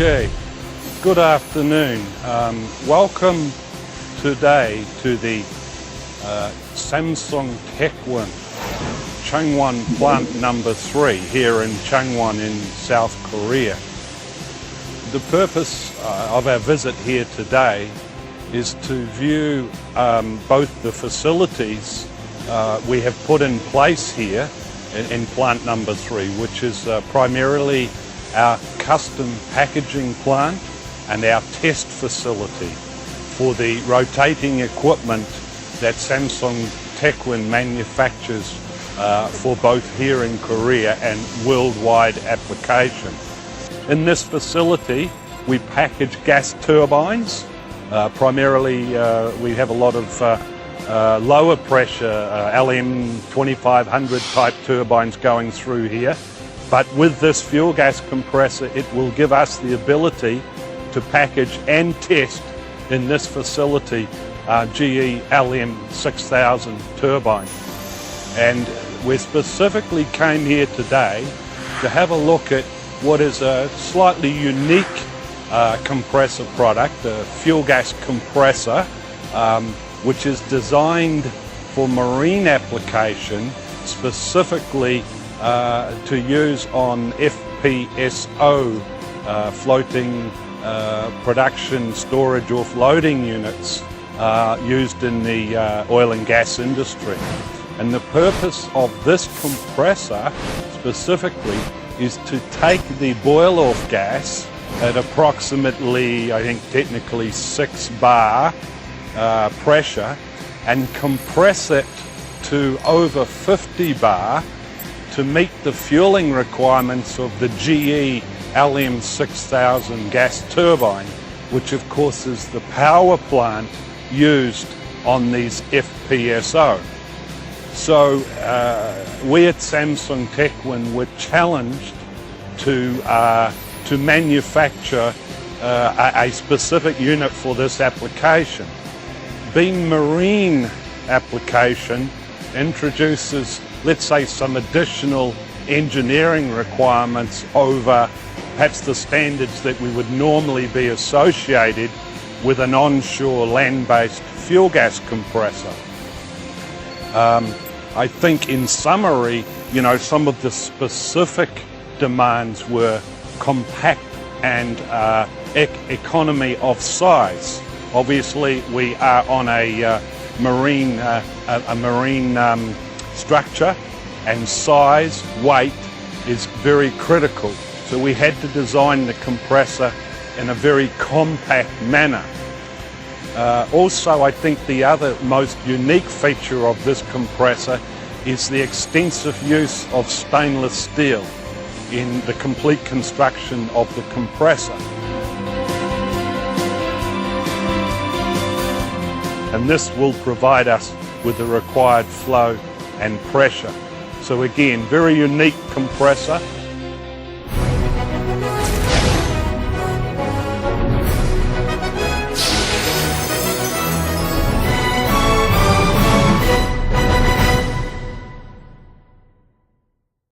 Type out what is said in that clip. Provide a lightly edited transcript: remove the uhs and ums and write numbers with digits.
Okay, good afternoon. Welcome today to the Samsung Taekwon Changwon plant number 3 here in Changwon in South Korea. The purpose of our visit here today is to view both the facilities we have put in place here in plant number 3, which is primarily our custom packaging plant and our test facility for the rotating equipment that Samsung Taekwon manufactures for both here in Korea and worldwide application. In this facility, we package gas turbines. Primarily, we have a lot of lower pressure LM 2500 type turbines going through here. But with this fuel gas compressor, it will give us the ability to package and test in this facility GE LM 6000 turbine. And we specifically came here today to have a look at what is a slightly unique compressor product, a fuel gas compressor, which is designed for marine application, specifically to use on FPSO, floating production, storage, offloading units used in the oil and gas industry. And the purpose of this compressor specifically is to take the boil-off gas at approximately, I think technically 6 bar pressure and compress it to over 50 bar to meet the fueling requirements of the GE LM 6000 gas turbine, which of course is the power plant used on these FPSO. So we at Samsung Taekwon were challenged to manufacture a specific unit for this application. Being marine application introduces, let's say, some additional engineering requirements over perhaps the standards that we would normally be associated with an onshore land-based fuel gas compressor. I think in summary, some of the specific demands were compact and economy of size. Obviously, we are on a marine structure, and size, weight is very critical. So we had to design the compressor in a very compact manner. Also, I think the other most unique feature of this compressor is the extensive use of stainless steel in the complete construction of the compressor. And this will provide us with the required flow and pressure. So again, very unique compressor.